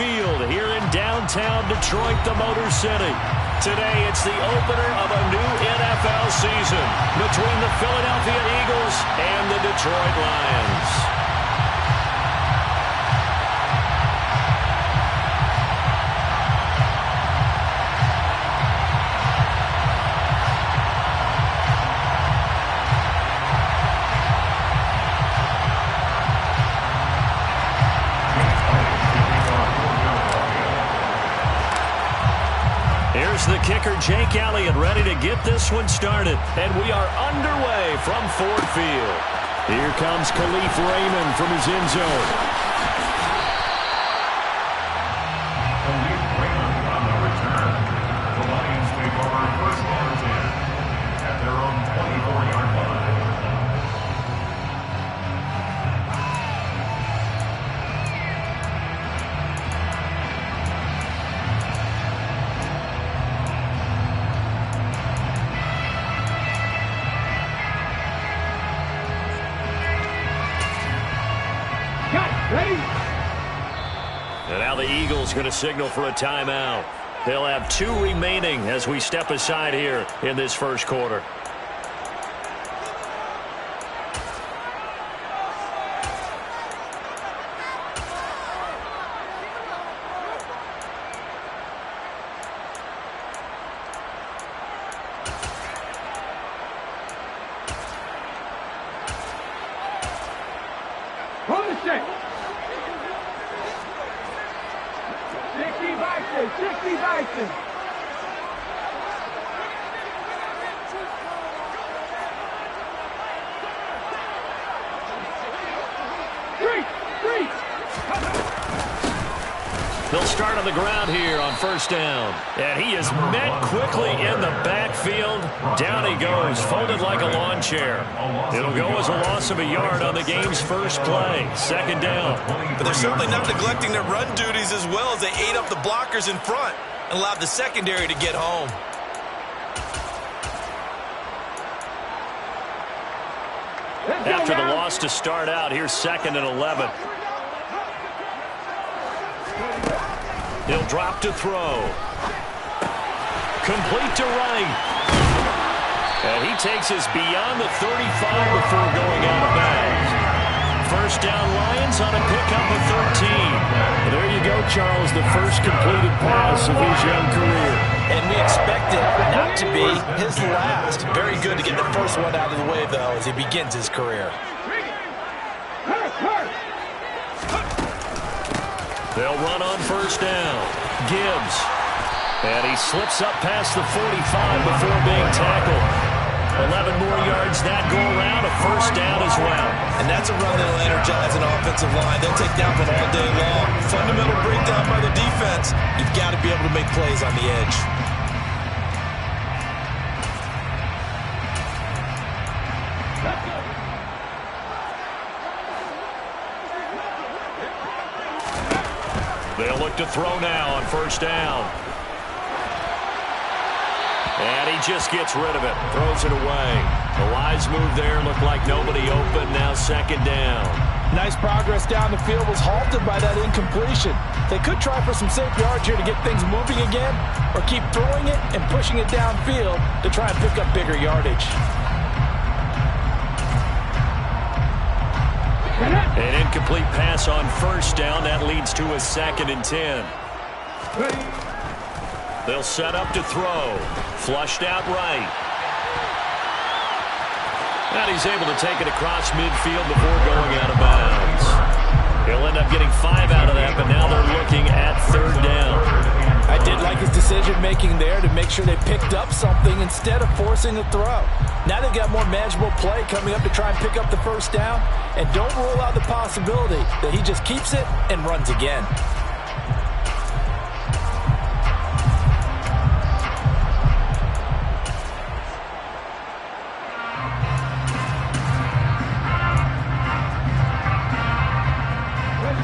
Field here in downtown Detroit, the Motor City. Today, it's the opener of a new NFL season between the Philadelphia Eagles and the Detroit Lions. Here's the kicker, Jake Elliott, ready to get this one started. And we are underway from Ford Field. Here comes Khalif Raymond from his end zone. Khalif Raymond on the return. The Lions take over first and 10 at their own 24-yard line. And now the Eagles going to signal for a timeout. They'll have 2 remaining as we step aside here in this first quarter. They'll start on the ground here on first down. And he is met quickly in the backfield. Down he goes, folded like a lawn chair. It'll go as a loss of a yard on the game's first play. Second down. But they're certainly not neglecting their run duties as well as they ate up the blockers in front and allowed the secondary to get home. After the loss to start out, here's 2nd and 11. He'll drop to throw. Complete to right. And he takes us beyond the 35 before going out of bounds. First down Lions on a pickup of 13. There you go, Charles, the first completed pass of his young career. And we expect it not to be his last. Very good to get the first one out of the way, though, as he begins his career. They'll run on first down. Gibbs. And he slips up past the 45 before being tackled. 11 more yards that go around, a first down as well. And that's a run that'll energize an offensive line. They'll take down from all day long. Fundamental breakdown by the defense. You've got to be able to make plays on the edge. They'll look to throw now on first down. And he just gets rid of it. Throws it away. The wise move there. Looked like nobody open. Now second down. Nice progress down the field was halted by that incompletion. They could try for some safe yards here to get things moving again, or keep throwing it and pushing it downfield to try and pick up bigger yardage. An incomplete pass on first down. That leads to a 2nd and 10. They'll set up to throw. Flushed out right. And he's able to take it across midfield before going out of bounds. He'll end up getting 5 out of that, but now they're looking at third down. I did like his decision-making there to make sure they picked up something instead of forcing the throw. Now they've got more manageable play coming up to try and pick up the first down, and don't rule out the possibility that he just keeps it and runs again.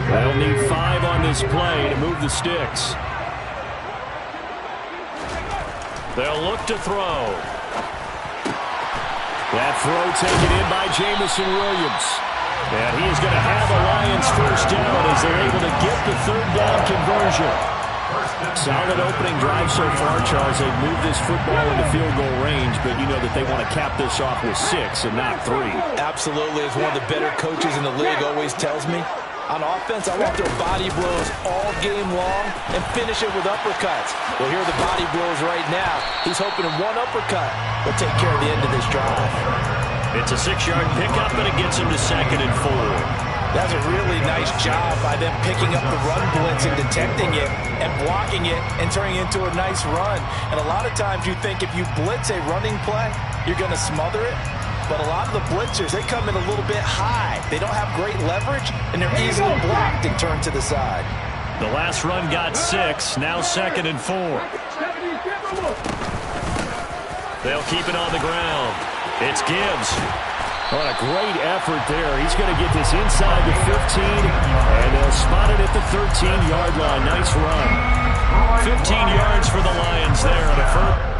They'll need 5 on this play to move the sticks. They'll look to throw. That throw taken in by Jamison Williams. And he is going to have the Lions first down as they're able to get the third down conversion. Solid opening drive so far, Charles. They've moved this football into field goal range, but you know that they want to cap this off with 6 and not 3. Absolutely. As one of the better coaches in the league always tells me, on offense, I want their body blows all game long and finish it with uppercuts. Well, here are the body blows right now. He's hoping one uppercut will take care of the end of this drive. It's a 6-yard pickup, and it gets him to 2nd and 4. That's a really nice job by them picking up the run blitz and detecting it and blocking it and turning it into a nice run. And a lot of times you think if you blitz a running play, you're going to smother it. But a lot of the blitzers, they come in a little bit high. They don't have great leverage, and they're easily blocked and turned to the side. The last run got 6, now 2nd and 4. They'll keep it on the ground. It's Gibbs. What a great effort there. He's going to get this inside the 15, and they'll spot it at the 13-yard line. Nice run. 15 yards for the Lions there on a first.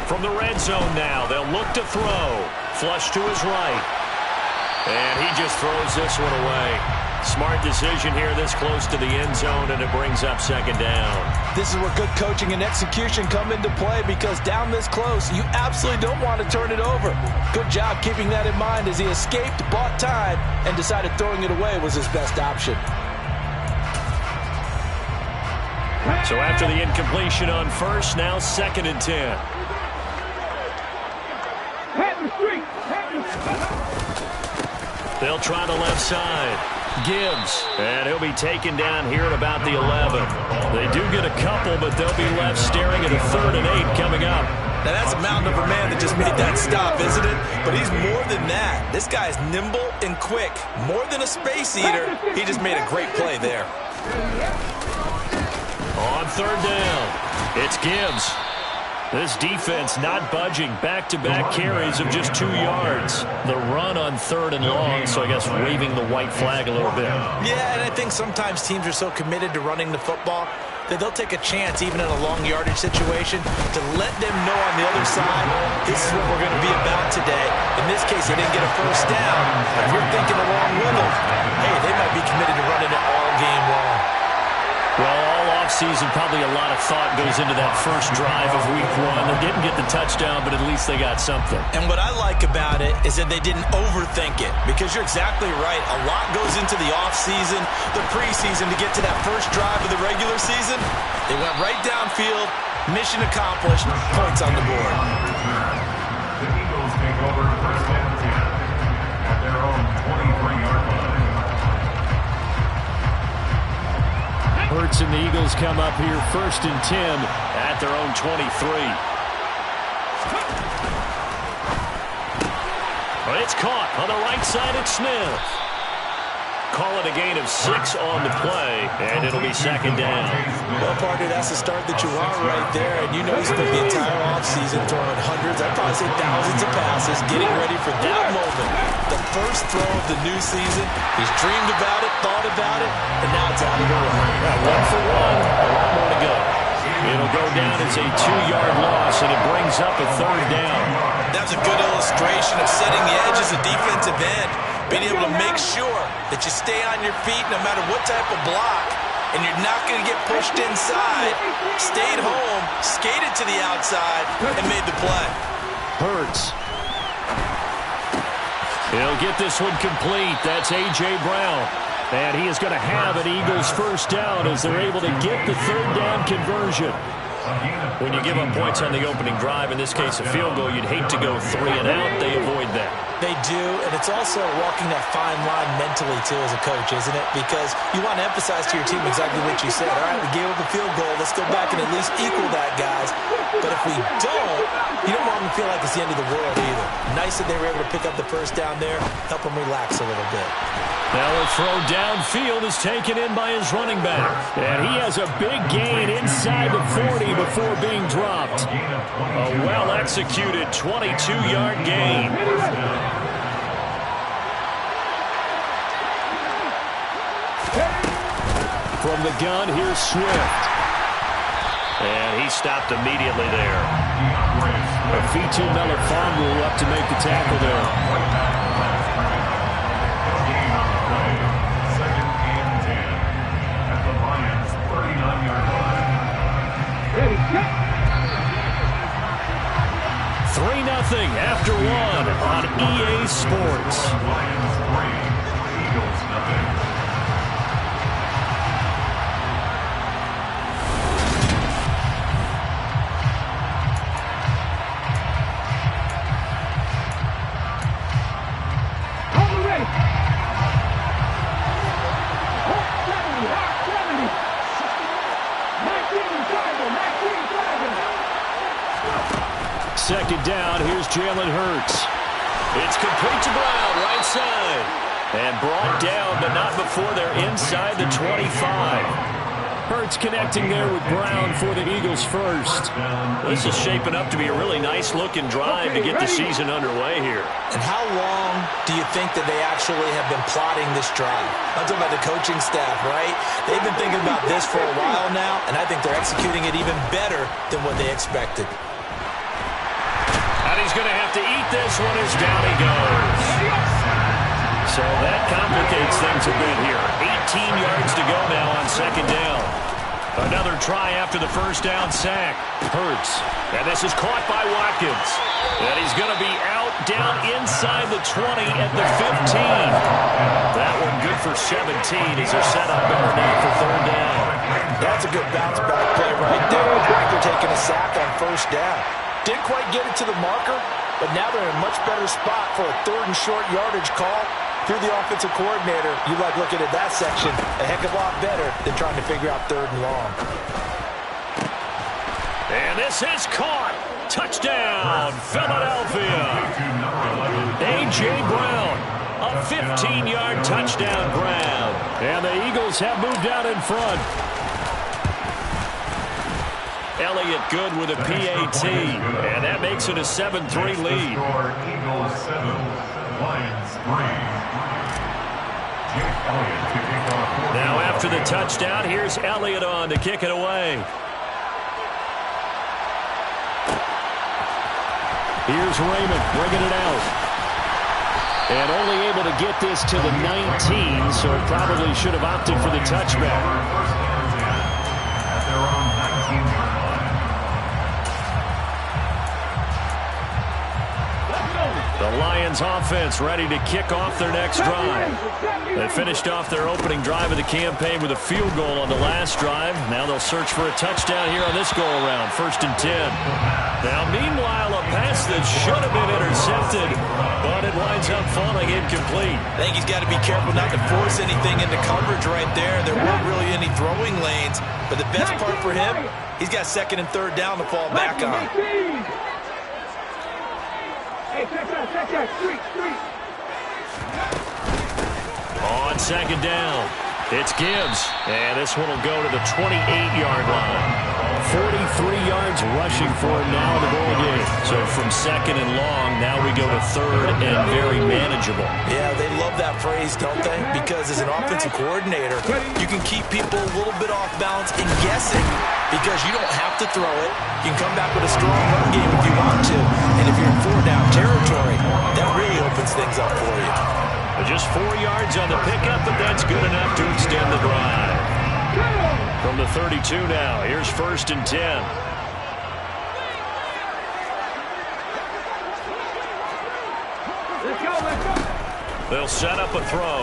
From the red zone now, they'll look to throw. Flush to his right. And he just throws this one away. Smart decision here this close to the end zone, and it brings up 2nd down. This is where good coaching and execution come into play, because down this close, you absolutely don't want to turn it over. Good job keeping that in mind as he escaped, bought time, and decided throwing it away was his best option. So after the incompletion on first, now 2nd and 10. They'll try the left side. Gibbs, and he'll be taken down here at about the 11. They do get a couple, but they'll be left staring at a 3rd and 8 coming up. Now that's a mountain of a man that just made that stop, isn't it? But he's more than that. This guy's nimble and quick. More than a space eater, he just made a great play there. On 3rd down, it's Gibbs. This defense not budging. Back-to-back carries of just 2 yards. The run on 3rd and long, so I guess waving the white flag a little bit. Yeah, and I think sometimes teams are so committed to running the football that they'll take a chance, even in a long yardage situation, to let them know on the other side, this is what we're going to be about today. In this case, they didn't get a first down. If you're thinking along with them, hey, they might be committed to running it all game long. Well, all offseason, probably a lot of thought goes into that first drive of week 1. They didn't get the touchdown, but at least they got something. And what I like about it is that they didn't overthink it, because you're exactly right. A lot goes into the offseason, the preseason to get to that first drive of the regular season. They went right downfield, mission accomplished, points on the board. The Eagles take over 1st and 10 at their own 23-yard line. Hurts and the Eagles come up here 1st and 10 at their own 23. Well, it's caught on the right side. It's Smith. Call it a gain of 6 on the play, and it'll be 2nd down. Well, partner, that's the start that you want right there. And you know he spent the entire offseason throwing hundreds, I'd probably say thousands of passes, getting ready for that moment. The first throw of the new season. He's dreamed about it, thought about it, and now it's out of the way. 1 for 1, a lot more to go. It'll go down as a 2-yard loss, and it brings up a 3rd down. That's a good illustration of setting the edge as a defensive end. Being able to make sure that you stay on your feet no matter what type of block, and you're not going to get pushed inside. Stayed home, skated to the outside, and made the play. Hurts. He'll get this one complete. That's A.J. Brown. And he is going to have an Eagles first down as they're able to get the 3rd down conversion. When you give up points on the opening drive, in this case a field goal, you'd hate to go 3 and out. They avoid that. They do, and it's also walking that fine line mentally, too, as a coach, isn't it? Because you want to emphasize to your team exactly what you said. All right, we gave up a field goal. Let's go back and at least equal that, guys. But if we don't, you don't want them to feel like it's the end of the world either. Nice that they were able to pick up the first down there, help them relax a little bit. Now a throw downfield is taken in by his running back. And he has a big gain inside the 40 before being dropped. A well-executed 22-yard gain. From the gun, here's Swift. And he stopped immediately there. Afitu Melifonwu up to make the tackle there. Nothing after one on EA Sports. Lions 3, Eagles nothing. Second down, here's Jalen Hurts. It's complete to Brown, right side. And brought down, but not before they're inside the 25. Hurts connecting there with Brown for the Eagles first. This is shaping up to be a really nice-looking drive to get the season underway here. And how long do you think that they actually have been plotting this drive? I'm talking about the coaching staff, right? They've been thinking about this for a while now, and I think they're executing it even better than what they expected. He's going to have to eat this one as down he goes. So that complicates things a bit here. 18 yards to go now on second down. Another try after the first down sack. Hurts. And this is caught by Watkins. And he's going to be out down inside the 20 at the 15. That one good for 17 as they're set up better now for third down. That's a good bounce back play right there. After taking a sack on first down. Didn't quite get it to the marker, but now they're in a much better spot for a third and short yardage call. If you're the offensive coordinator, you like looking at that section a heck of a lot better than trying to figure out third and long. And this is caught. Touchdown, Philadelphia. A.J. Brown, a 15-yard touchdown grab. And the Eagles have moved out in front. Elliott good with a PAT, and that makes it a 7-3 lead. Eagles 7, Lions 3. Now after the touchdown, here's Elliott on to kick it away. Here's Raymond bringing it out. And only able to get this to the 19, so probably should have opted for the touchback. The Lions offense ready to kick off their next drive. They finished off their opening drive of the campaign with a field goal on the last drive. Now they'll search for a touchdown here on this go-around, 1st and 10. Now, meanwhile, a pass that should have been intercepted, but it winds up falling incomplete. I think he's got to be careful not to force anything into coverage right there. There weren't really any throwing lanes, but the best part for him, he's got second and third down to fall back on. On second down, it's Gibbs, and this one will go to the 28-yard line. 43 yards rushing for him now in the ball game. So from second and long, now we go to third and very manageable. Yeah, they love that phrase, don't they? Because as an offensive coordinator, you can keep people a little bit off balance and guessing because you don't have to throw it. You can come back with a strong run game if you want to. And if you're in four-down territory, that really opens things up for you. Just 4 yards on the pickup, but that's good enough to extend the drive. From the 32 now, here's 1st and 10. They'll set up a throw.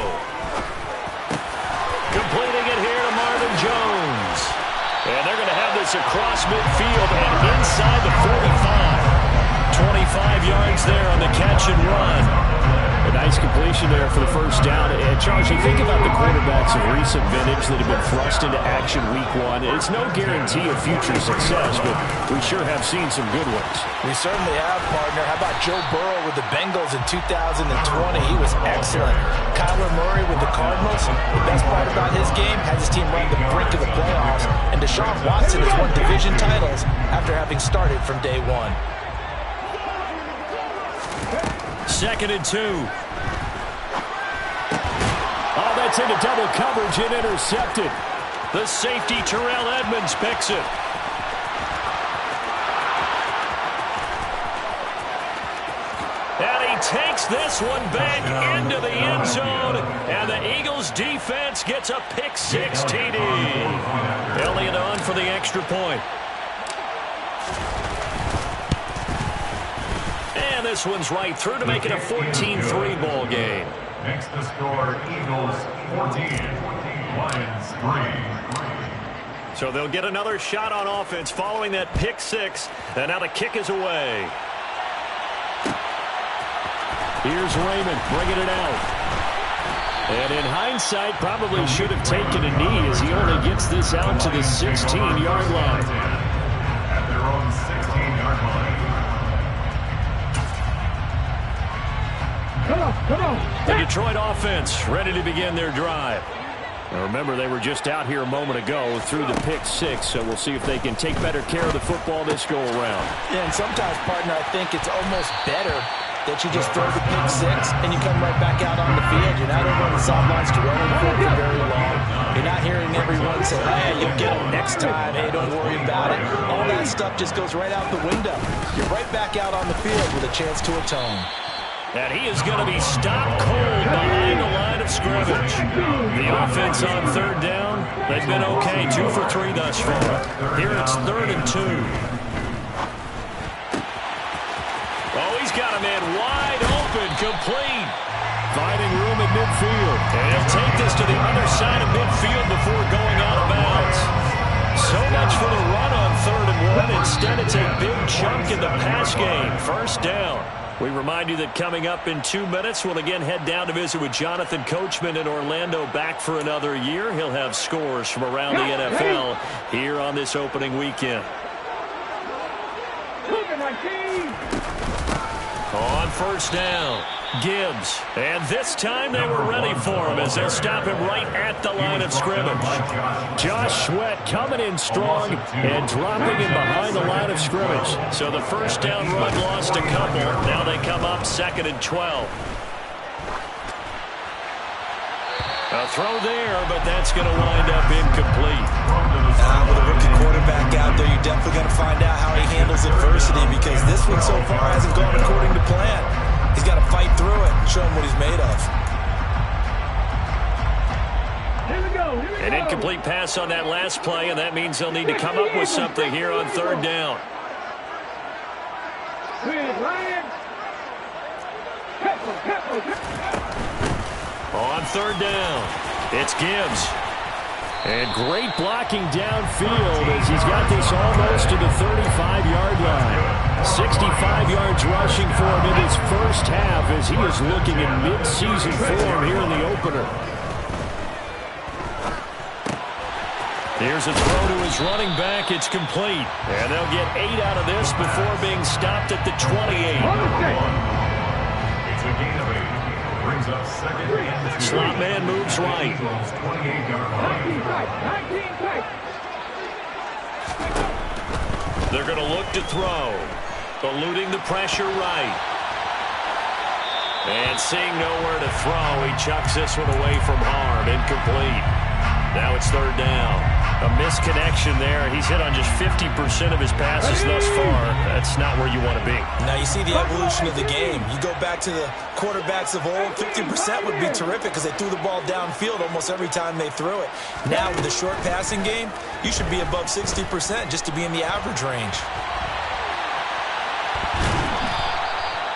Completing it here to Marvin Jones. And they're going to have this It's across midfield and inside the 45. 25 yards there on the catch and run. A nice completion there for the first down. And, Charles, you think about the quarterbacks of recent vintage that have been thrust into action week one. It's no guarantee of future success, but we sure have seen some good ones. We certainly have, partner. How about Joe Burrow with the Bengals in 2020? He was excellent. Kyler Murray with the Cardinals. The best part about his game has his team right on the brink of the playoffs. And Deshaun Watson has won division titles after having started from day one. 2nd and 2. Oh, that's into double coverage and intercepted. The safety, Terrell Edmonds, picks it. And he takes this one back into the end zone. And the Eagles defense gets a pick six TD. Elliott on for the extra point. And this one's right through to make it a 14-3 ball game. Next to score, Eagles 14, Lions 3. So they'll get another shot on offense following that pick six. And now the kick is away. Here's Raymond bringing it out. And in hindsight, probably should have taken a knee as he only gets this out to the 16-yard line. At their own 16-yard line. Come on. The Detroit offense ready to begin their drive. Now remember, they were just out here a moment ago through the pick six, so we'll see if they can take better care of the football this go around. Yeah, and sometimes, partner, I think it's almost better that you just throw the pick six and you come right back out on the field. You're not over on the sidelines dwelling for it for very long. You're not hearing everyone say, hey, you'll get them next time. Hey, don't worry about it. All that stuff just goes right out the window. You're right back out on the field with a chance to atone. And he is going to be stopped cold behind the line of scrimmage. The offense on 3rd down, they've been okay. 2 for 3 thus far. Here it's 3rd and 2. Oh, he's got a man wide open, complete. Finding room at midfield. And he'll take this to the other side of midfield before going out of bounds. So much for the run on 3rd and 1. Instead, it's a big chunk in the pass game. 1st down. We remind you that coming up in 2 minutes, we'll again head down to visit with Jonathan Coachman in Orlando, back for another year. He'll have scores from around the NFL here on this opening weekend. On 1st down, Gibbs. And this time they were ready for him as they'll stop him right at the line of scrimmage. Josh Sweat coming in strong and dropping him behind the line of scrimmage. So the 1st down run lost a couple. Now they come up 2nd and 12. A throw there, but that's going to wind up incomplete. With a rookie quarterback out there, you're definitely going to find out how he handles adversity, because this one so far hasn't gone according to plan. He's got to fight through it and show him what he's made of. An incomplete pass on that last play, and that means they'll need to come up with something here on 3rd down. On 3rd down, it's Gibbs. And great blocking downfield as he's got this almost to the 35-yard line. 65 yards rushing for him in his first half as he is looking in mid-season form here in the opener. Here's a throw to his running back. It's complete. And they'll get 8 out of this before being stopped at the 28. It's a gain of 8. Brings up 2nd and 2. Slot man moves right. 28-yard line. They're going to look to throw. Eluding the pressure right. And seeing nowhere to throw, he chucks this one away from harm. Incomplete. Now it's 3rd down. A misconnection there. He's hit on just 50% of his passes thus far. That's not where you want to be. Now you see the evolution of the game. You go back to the quarterbacks of old, 50% would be terrific because they threw the ball downfield almost every time they threw it. Now with the short passing game, you should be above 60% just to be in the average range.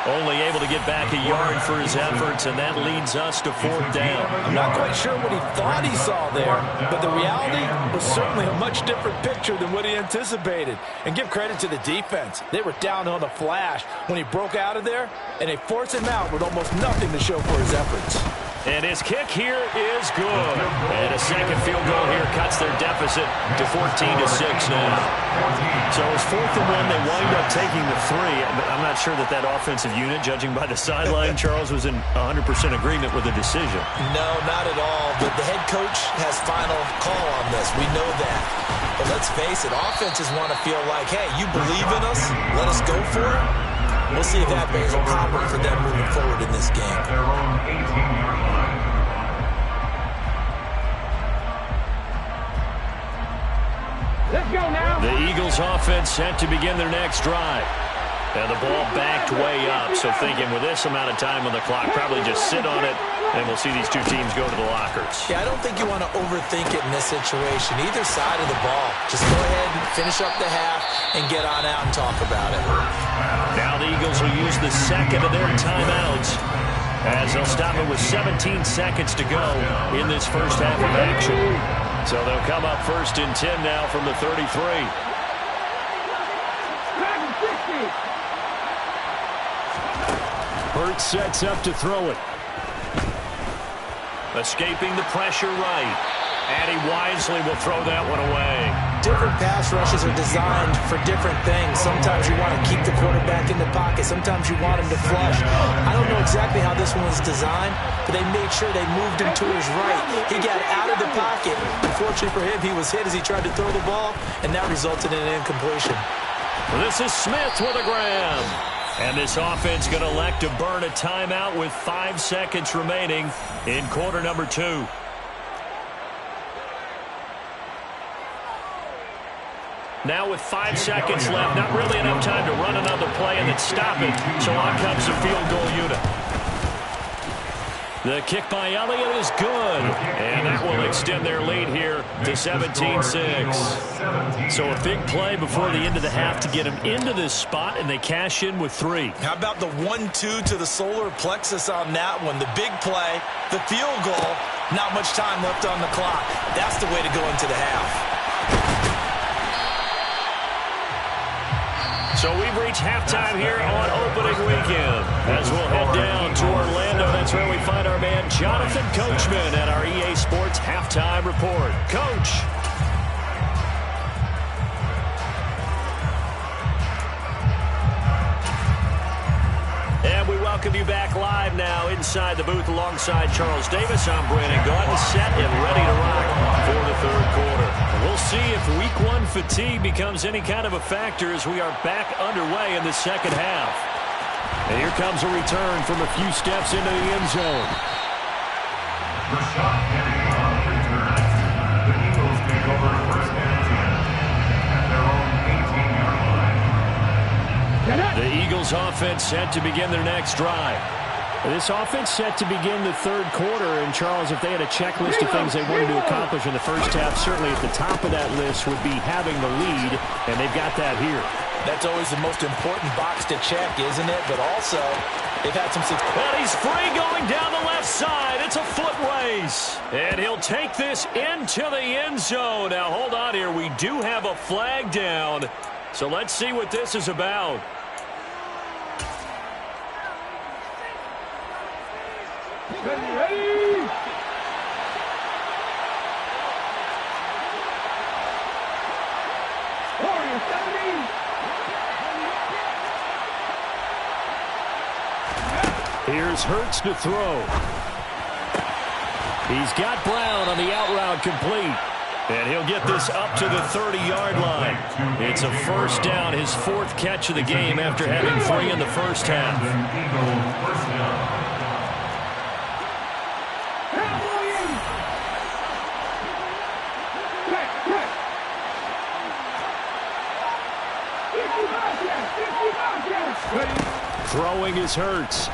Only able to get back a yard for his efforts, and that leads us to 4th down. I'm not quite sure what he thought he saw there, but the reality was certainly a much different picture than what he anticipated. And give credit to the defense. They were down on a flash when he broke out of there, and they forced him out with almost nothing to show for his efforts. And his kick here is good. And a second field goal here cuts their deficit to 14-6 now. So it was 4th and 1. They wind up taking the 3. But I'm not sure that offensive unit, judging by the sideline, Charles, was in 100% agreement with the decision. No, not at all. But the head coach has final call on this. We know that. But let's face it, offenses want to feel like, hey, you believe in us? Let us go for it. We'll see if that bears a problem for them moving forward in this game. Their own 18-yard line. Let's go now. The Eagles offense set to begin their next drive. And the ball backed way up, so thinking with this amount of time on the clock, probably just sit on it, and we'll see these two teams go to the lockers. Yeah, I don't think you want to overthink it in this situation. Either side of the ball. Just go ahead and finish up the half and get on out and talk about it. Now the Eagles will use the second of their timeouts as they'll stop it with 17 seconds to go in this first half of action. So they'll come up 1st and 10 now from the 33. Hurts sets up to throw it. Escaping the pressure right. And he wisely will throw that one away. Different pass rushes are designed for different things. Sometimes you want to keep the quarterback in the pocket. Sometimes you want him to flush. I don't know exactly how this one was designed, but they made sure they moved him to his right. He got out of the pocket. Unfortunately for him, he was hit as he tried to throw the ball, and that resulted in an incompletion. Well, this is Smith with a grab. And this offense going to elect to burn a timeout with 5 seconds remaining in quarter number 2. Now with 5 seconds left, not really enough time to run another play and then stop it. So on comes the field goal unit. The kick by Elliott is good. And that will extend their lead here to 17-6. So a big play before the end of the half to get them into this spot, and they cash in with 3. How about the 1-2 to the solar plexus on that one? The big play, the field goal, not much time left on the clock. That's the way to go into the half. So we've reached halftime here on opening weekend. As we'll head down to Orlando, that's where we find our man Jonathan Coachman at our EA Sports Halftime Report. Coach. And we welcome you back live now inside the booth alongside Charles Davis. I'm Brandon Gaudin, set and ready to rock for the 3rd quarter. We'll see if week 1 fatigue becomes any kind of a factor as we are back underway in the second half. And here comes a return from a few steps into the end zone. Rashad Penny on the return. The Eagles take over 1st and 10 at their own 18-yard line. The Eagles offense set to begin their next drive. This offense set to begin the 3rd quarter, and Charles, if they had a checklist of things they wanted to accomplish in the first half, certainly at the top of that list would be having the lead, and they've got that here. That's always the most important box to check, isn't it? But also, they've had some success. And he's free going down the left side. It's a foot race. And he'll take this into the end zone. Now, hold on here. We do have a flag down. So let's see what this is about. Ready? Warrior 70. Here's Hurts to throw. He's got Brown on the out route complete. And he'll get this up to the 30-yard line. It's a 1st down, his 4th catch of the game after having 3 in the first half. Eagles 1st down. Throwing is Hurts.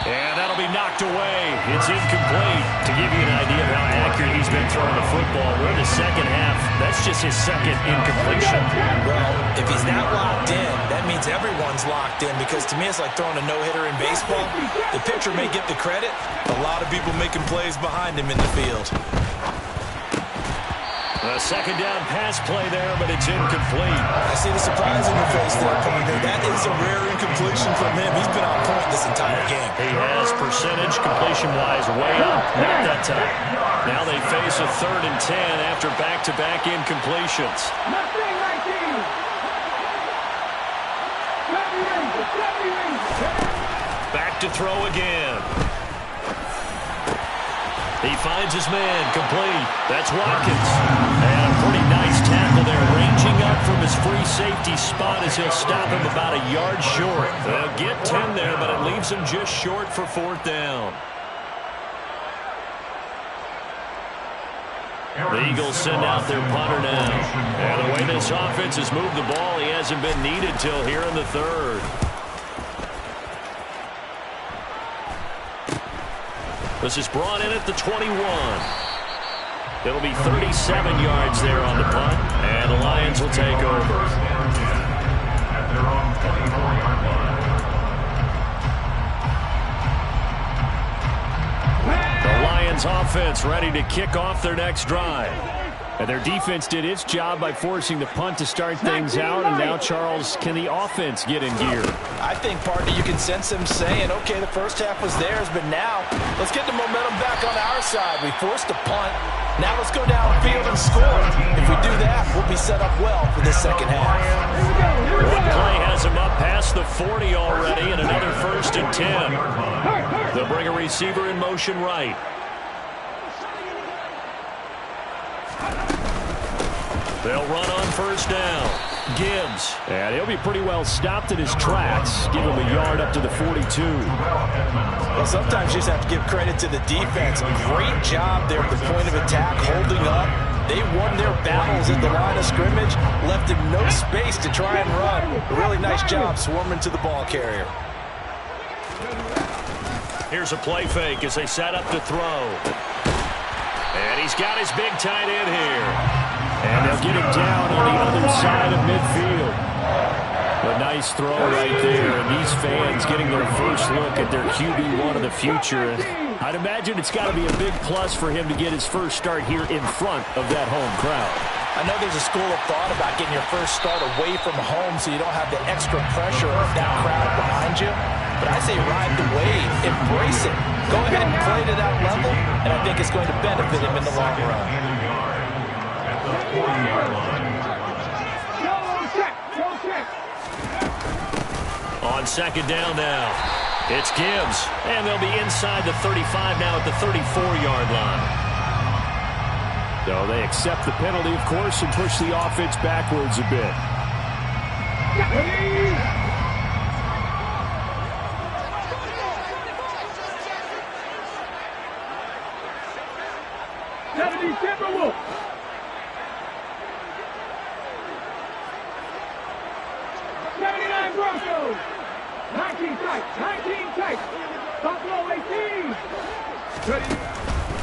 And that'll be be knocked away. It's incomplete. To give you an idea of how accurate he's been throwing the football, we're in the second half. That's just his second incompletion. Well, if he's not locked in, that means everyone's locked in, because to me it's like throwing a no-hitter in baseball. The pitcher may get the credit. A lot of people making plays behind him in the field. A second down pass play there, but it's incomplete. I see the surprise in your face there, partner. That is a rare incompletion from him. He's been on point this entire game. He has percentage completion-wise way up. Not that time. Now they face a 3rd and 10 after back-to-back incompletions. Back to throw again. He finds his man, complete. That's Watkins. And a pretty nice tackle there, ranging up from his free safety spot as he'll stop him about a yard short. They'll get 10 there, but it leaves him just short for 4th down. The Eagles send out their punter now. And the way this offense has moved the ball, he hasn't been needed till here in the 3rd. This is brought in at the 21. It'll be 37 yards there on the punt, and the Lions will take over. At their own 24-yard line. The Lions offense ready to kick off their next drive. And their defense did its job by forcing the punt to start things out. And now, Charles, can the offense get in gear? I think, partner, you can sense them saying, okay, the first half was theirs, but now let's get the momentum back on our side. We forced a punt. Now let's go downfield and score. If we do that, we'll be set up well for the second half. One play has him up past the 40 already, and another 1st and 10. They'll bring a receiver in motion right. They'll run on 1st down. Gibbs. And he'll be pretty well stopped in his tracks. Give him a yard up to the 42. Well, sometimes you just have to give credit to the defense. Great job there at the point of attack, holding up. They won their battles at the line of scrimmage, left him no space to try and run. A really nice job swarming to the ball carrier. Here's a play fake as they set up to throw. And he's got his big tight end here. And they'll get him down on the other side of midfield. A nice throw right there. And these fans getting their first look at their QB1 of the future. And I'd imagine it's got to be a big plus for him to get his first start here in front of that home crowd. I know there's a school of thought about getting your first start away from home so you don't have the extra pressure of that crowd behind you. But I say ride the wave, embrace it. Go ahead and play to that level, and I think it's going to benefit him in the long run. At the 40-yard line. On 2nd down now, it's Gibbs. And they'll be inside the 35 now at the 34-yard line. So they accept the penalty, of course, and push the offense backwards a bit.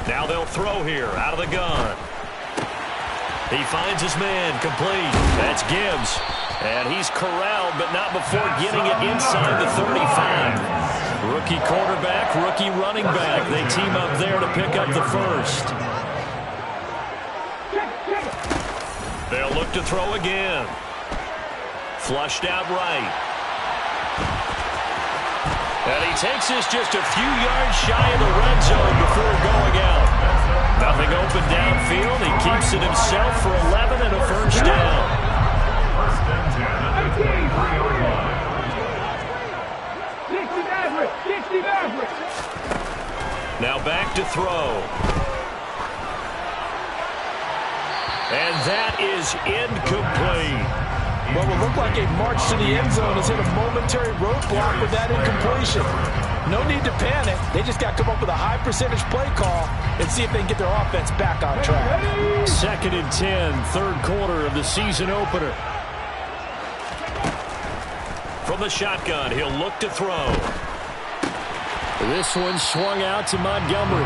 Now they'll throw here out of the gun. He finds his man, complete. That's Gibbs. And he's corralled, but not before getting it inside the 35. Rookie quarterback, rookie running back. They team up there to pick up the first. They'll look to throw again. Flushed out right. And he takes this just a few yards shy of the red zone before going out. Nothing open downfield. He keeps it himself for 11 and a first down. First and 10 at the 23-yard line. 60 average. Now back to throw. And that is incomplete. What will look like a march to the end zone has hit a momentary roadblock with that incompletion. No need to panic. They just got to come up with a high percentage play call and see if they can get their offense back on track. 2nd and 10, 3rd quarter of the season opener. From the shotgun, he'll look to throw. This one swung out to Montgomery.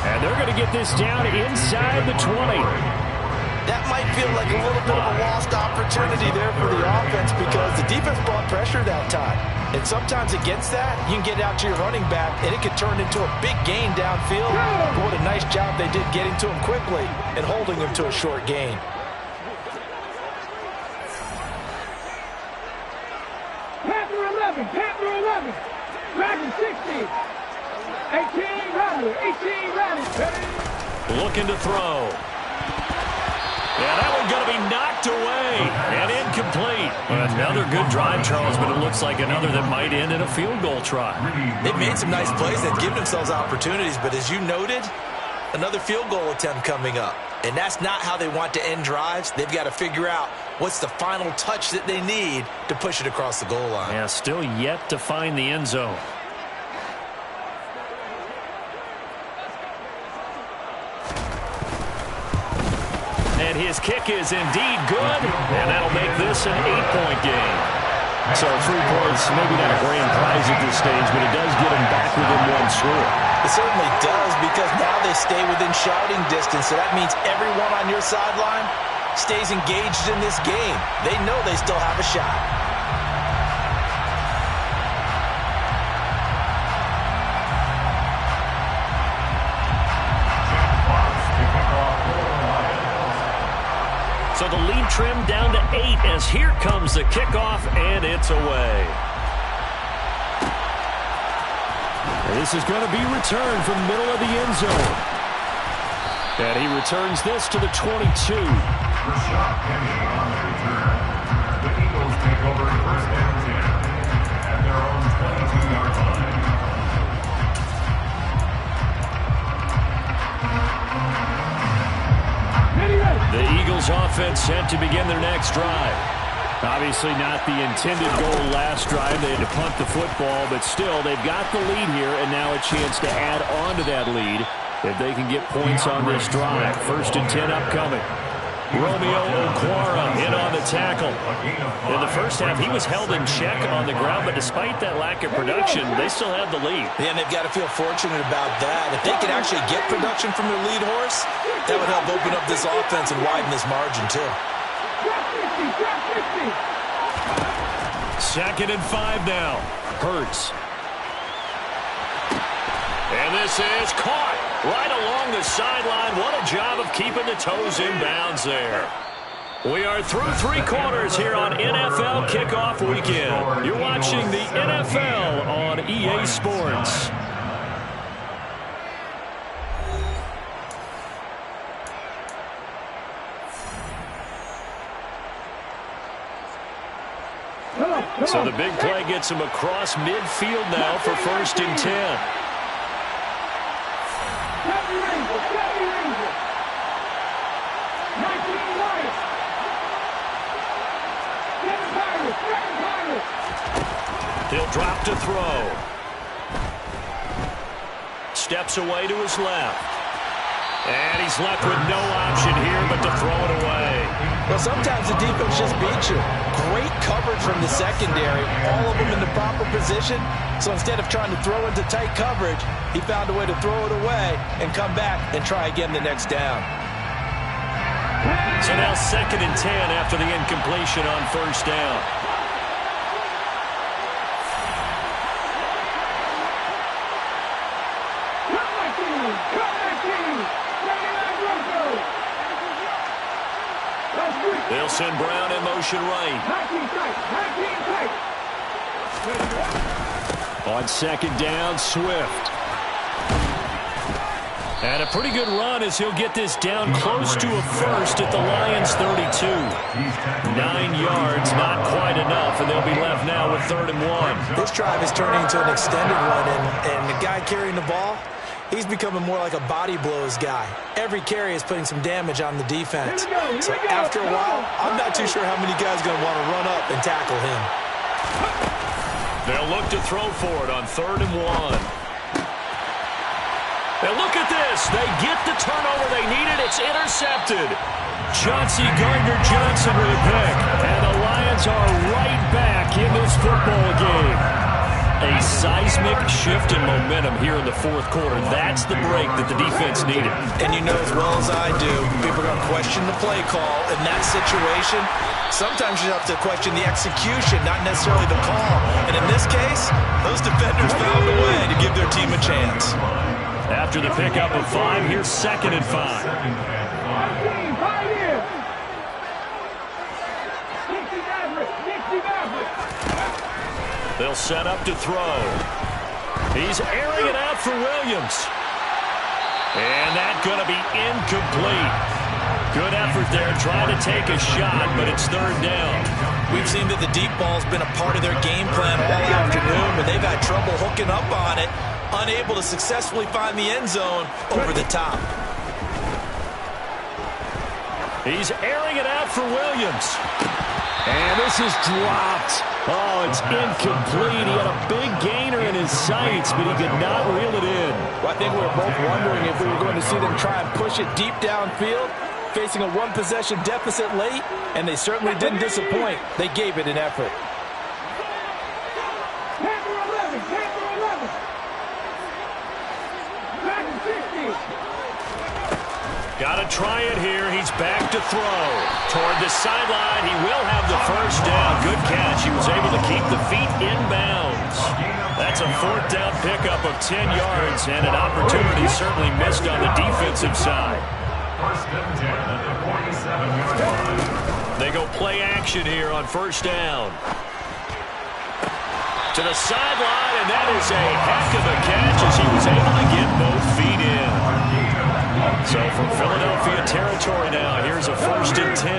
And they're going to get this down inside the 20. That might feel like a little bit of a lost opportunity there for the offense because the defense brought pressure that time. And sometimes against that, you can get out to your running back, and it could turn into a big gain downfield. But what a nice job they did getting to him quickly and holding him to a short gain. Panther 11, Panther 11. Dragon 60. 18, Rattler, 18, Rattler. Looking to throw. Yeah, that one going to be knocked away and incomplete. Another good drive, Charles, but it looks like another that might end in a field goal try. They've made some nice plays. They've given themselves opportunities, but as you noted, another field goal attempt coming up. And that's not how they want to end drives. They've got to figure out what's the final touch that they need to push it across the goal line. Yeah, still yet to find the end zone. And his kick is indeed good, and that'll make this an 8-point game. So 3 points, maybe not a grand prize at this stage, but it does get him back within one score. It certainly does, because now they stay within shouting distance, so that means everyone on your sideline stays engaged in this game. They know they still have a shot. So the lead trimmed down to 8 as here comes the kickoff, and it's away. And this is going to be returned from the middle of the end zone. And he returns this to the 22. Rashad Penny on the return. The Eagles take over first and 10 at their own 22-yard line. The Eagles offense set to begin their next drive. Obviously not the intended goal last drive. They had to punt the football, but still they've got the lead here and now a chance to add on to that lead if they can get points on this drive. 1st and 10 upcoming. Romeo Okwara in on the tackle. In the first half, he was held in check on the ground, but despite that lack of production, they still have the lead. Yeah, and they've got to feel fortunate about that. If they can actually get production from their lead horse, that would help open up this offense and widen this margin, too. 2nd and 5 now. Hurts. And this is caught right along the sideline. What a job of keeping the toes in bounds there. We are through 3 quarters here on NFL Kickoff Weekend. You're watching the NFL on EA Sports. So the big play gets him across midfield now for 1st and 10. He'll drop to throw. Steps away to his left. And he's left with no option here but to throw it away. Well, sometimes the defense just beats you. Great coverage from the secondary. All of them in the proper position. So instead of trying to throw into tight coverage, he found a way to throw it away and come back and try again the next down. So now 2nd and 10 after the incompletion on 1st down. They'll send Brown in motion right. On 2nd down, Swift. And a pretty good run as he'll get this down close to a first at the Lions' 32. 9 yards, not quite enough, and they'll be left now with 3rd and 1. This drive is turning into an extended one, and the guy carrying the ball, he's becoming more like a body blows guy. Every carry is putting some damage on the defense. So after a while, I'm not too sure how many guys are going to want to run up and tackle him. They'll look to throw for it on 3rd and 1. And look at this. They get the turnover they needed. It's intercepted. Chauncey Gardner-Johnson with a pick. And the Lions are right back in this football game. A seismic shift in momentum here in the fourth quarter. That's the break that the defense needed. And you know as well as I do, people are going to question the play call. In that situation, sometimes you have to question the execution, not necessarily the call. And in this case, those defenders found a way to give their team a chance. After the pickup of 5, here's 2nd and 5. They'll set up to throw. He's airing it out for Williams. And that's going to be incomplete. Good effort there trying to take a shot, but it's 3rd down. We've seen that the deep ball's been a part of their game plan all afternoon, but they've had trouble hooking up on it, unable to successfully find the end zone over the top. He's airing it out for Williams. And this is dropped. Oh, it's incomplete. He had a big gainer in his sights, but he could not reel it in. Well, I think we were both wondering if we were going to see them try and push it deep downfield, facing a one-possession deficit late, and they certainly didn't disappoint. They gave it an effort. Got to try it here. He's back to throw. Toward the sideline. He will have the first down. Good catch. He was able to keep the feet in bounds. That's a 4th down pickup of 10 yards and an opportunity certainly missed on the defensive side. 1st and 10 at the 47-yard line. They go play action here on 1st down. To the sideline, and that is a heck of a catch as he was able to get both feet in. So from Philadelphia territory now, here's a 1st and 10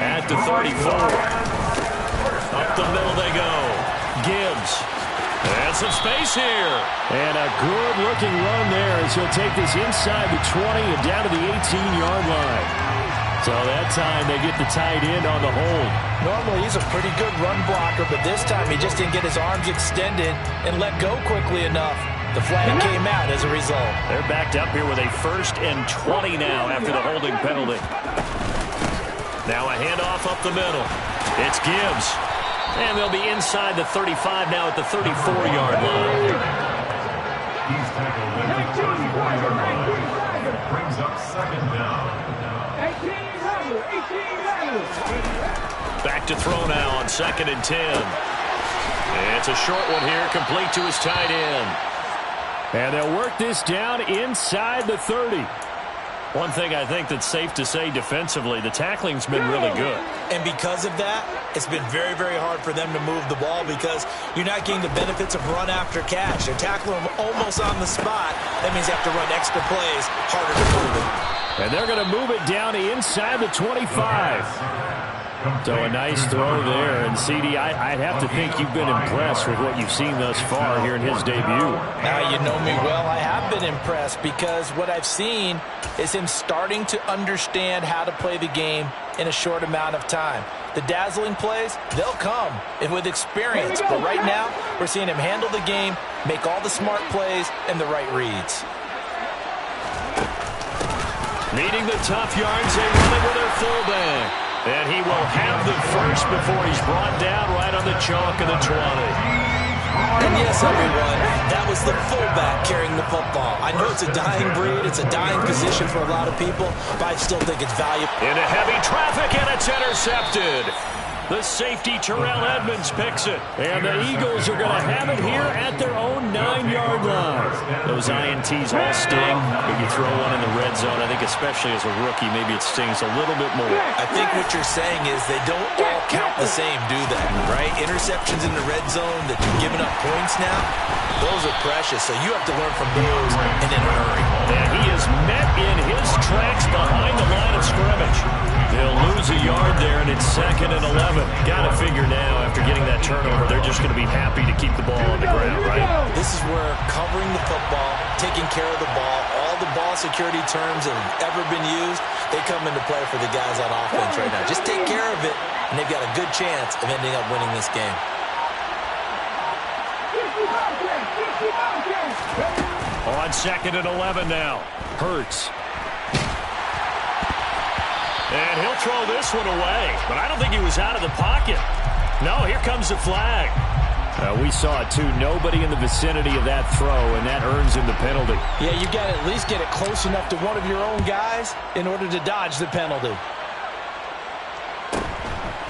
at the 34. Up the middle they go. Gibbs. And some space here. And a good-looking run there as he'll take this inside the 20 and down to the 18-yard line. So that time they get the tight end on the hold. Normally he's a pretty good run blocker, but this time he just didn't get his arms extended and let go quickly enough. The flag came out as a result. They're backed up here with a 1st and 20 now after the holding penalty. Now a handoff up the middle. It's Gibbs. And they'll be inside the 35 now at the 34-yard line. He's tackled at the 34-yard line. Brings up 2nd down. Back to throw now on 2nd and 10. It's a short one here, complete to his tight end. And they'll work this down inside the 30. One thing I think that's safe to say defensively, the tackling's been really good. And because of that, it's been very, very hard for them to move the ball because you're not getting the benefits of run after catch. They're tackling them almost on the spot. That means you have to run extra plays, harder to move it. And they're going to move it down inside the 25. So a nice throw there. And, CD, I'd have to think you've been impressed with what you've seen thus far here in his debut. Now, you know me well. I have been impressed because what I've seen is him starting to understand how to play the game in a short amount of time. The dazzling plays, they'll come with experience. But right now, we're seeing him handle the game, make all the smart plays, and the right reads. Needing the tough yards, they run it with their fullback. And he will have the first before he's brought down right on the chalk of the 20. And yes, everyone, that was the fullback carrying the football. I know it's a dying breed, it's a dying position for a lot of people, but I still think it's valuable. Into heavy traffic, and it's intercepted. The safety, Terrell Edmonds, picks it. And the Eagles are going to have it here at their own 9-yard line. Those INTs all sting, but you throw one in the red zone, I think especially as a rookie, maybe it stings a little bit more. I think what you're saying is they don't all count the same, do they? Right? Interceptions in the red zone that you're giving up points now, those are precious, so you have to learn from those and in a hurry. And he is met in his tracks behind the line of scrimmage. They'll lose a yard there, and it's 2nd and 11. Got to figure now, after getting that turnover, they're just going to be happy to keep the ball on the ground, right? This is where covering the football, taking care of the ball, all the ball security terms that have ever been used, they come into play for the guys on offense right now. Just take care of it, and they've got a good chance of ending up winning this game. On 2nd and 11 now. Hurts. And he'll throw this one away. But I don't think he was out of the pocket. No, here comes the flag. We saw it, too. Nobody in the vicinity of that throw, and that earns him the penalty. Yeah, you got to at least get it close enough to one of your own guys in order to dodge the penalty.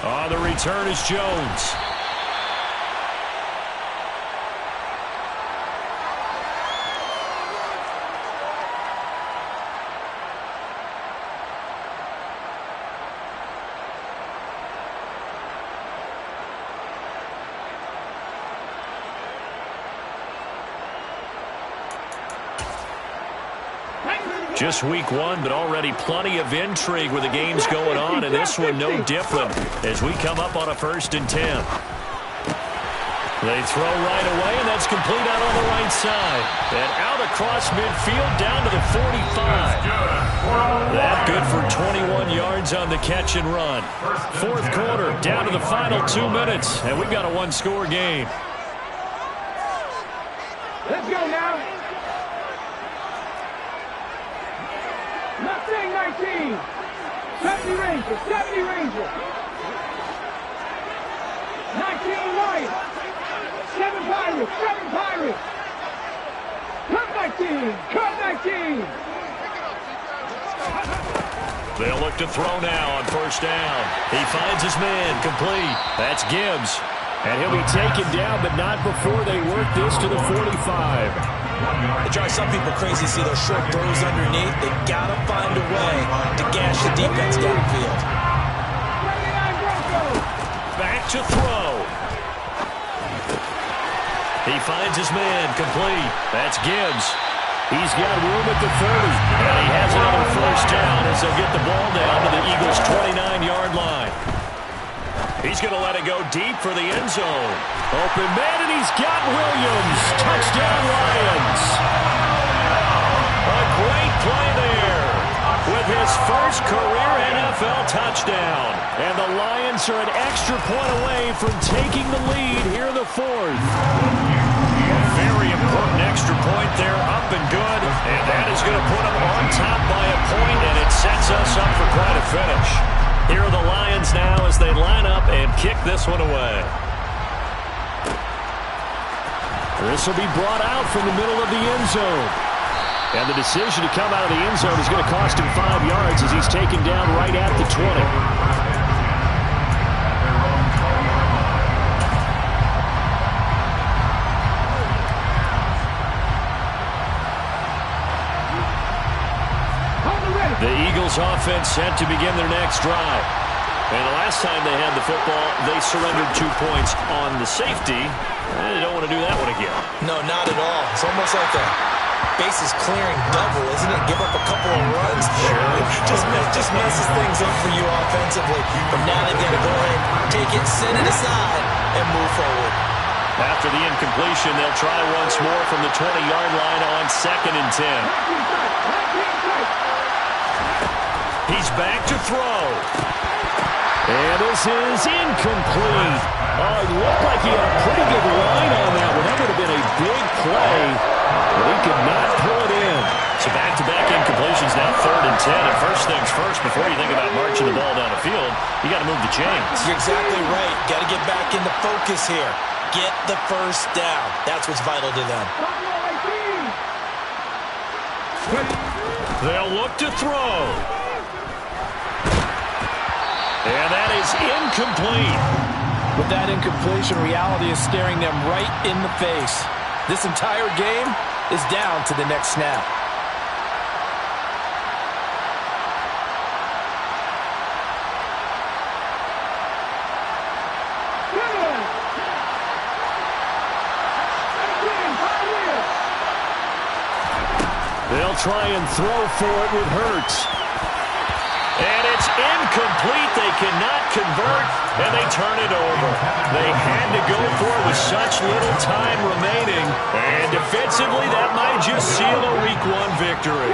On the return is Jones. Just week one, but already plenty of intrigue with the games going on, and this one no different as we come up on a 1st and 10. They throw right away, and that's complete out on the right side. And out across midfield down to the 45. That good for 21 yards on the catch and run. 4th quarter, down to the final 2 minutes, and we've got a one-score game. Let's go now. Mustang 19. 70 Ranger. 70 Ranger. 19 Lions. 7 Pirates. 7 Pirates. Cut 19. Cut 19. They'll look to throw now on 1st down. He finds his man complete. That's Gibbs. And he'll be taken down, but not before they work this to the 45. It drives some people crazy to see those short throws underneath. They got to find a way to gash the defense downfield. Back to throw. He finds his man complete. That's Gibbs. He's got room at the 30. And he has another 1st down as they'll get the ball down to the Eagles' 29-yard line. He's going to let it go deep for the end zone. Open man, and he's got Williams. Touchdown, Lions. A great play there with his first career NFL touchdown. And the Lions are an extra point away from taking the lead here in the 4th. A very important extra point there, up and good. And that is going to put them on top by a point, and it sets us up for quite a finish. Here are the Lions now as they line up and kick this one away. This will be brought out from the middle of the end zone. And the decision to come out of the end zone is going to cost him 5 yards as he's taken down right at the 20. The Eagles offense set to begin their next drive. And the last time they had the football, they surrendered 2 points on the safety. They don't want to do that one again. No, not at all. It's almost like a bases clearing double, isn't it? Give up a couple of runs. Just messes things up for you offensively. But now they've got to go ahead, take it, set it aside, and move forward. After the incompletion, they'll try once more from the 20-yard line on 2nd and 10. He's back to throw. And this is incomplete. Oh, it looked like he had a pretty good line on that one. That would have been a big play, but he could not pull it in. So back-to-back incompletions now 3rd and 10. And first things first, before you think about marching the ball down the field, you got to move the chains. You're exactly right. Got to get back into focus here. Get the 1st down. That's what's vital to them. They'll look to throw. And that is incomplete. With that incompletion, reality is staring them right in the face. This entire game is down to the next snap. They'll try and throw for it with Hurts. And it's incomplete. They cannot convert, and they turn it over. They had to go for it with such little time remaining. And defensively, that might just seal a Week 1 victory.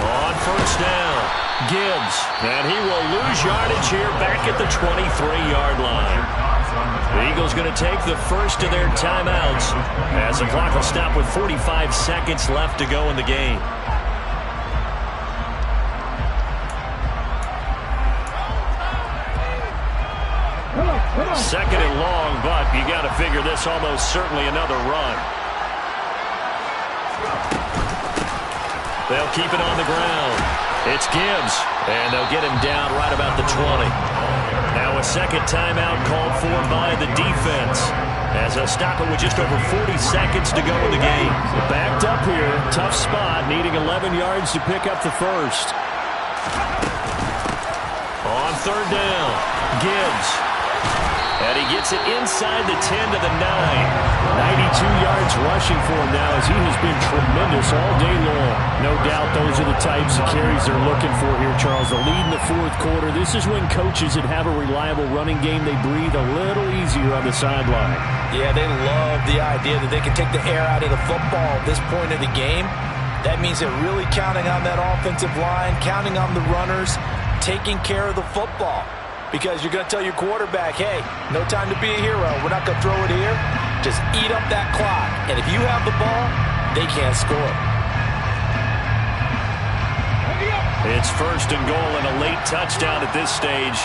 On 1st down, Gibbs. And he will lose yardage here back at the 23-yard line. The Eagles going to take the first of their timeouts as the clock will stop with 45 seconds left to go in the game. Second and long, but you got to figure this almost certainly another run. They'll keep it on the ground. It's Gibbs, and they'll get him down right about the 20. Now a second timeout called for by the defense, as they'll stop it with just over 40 seconds to go in the game. Backed up here, tough spot, needing 11 yards to pick up the first. On third down, Gibbs. And he gets it inside the 10 to the 9. 92 yards rushing for him now, as he has been tremendous all day long. No doubt those are the types of carries they're looking for here, Charles. The lead in the fourth quarter. This is when coaches that have a reliable running game, they breathe a little easier on the sideline. Yeah, they love the idea that they can take the air out of the football at this point of the game. That means they're really counting on that offensive line, counting on the runners, taking care of the football. Because you're going to tell your quarterback, hey, no time to be a hero. We're not going to throw it here. Just eat up that clock. And if you have the ball, they can't score. It's first and goal and a late touchdown at this stage.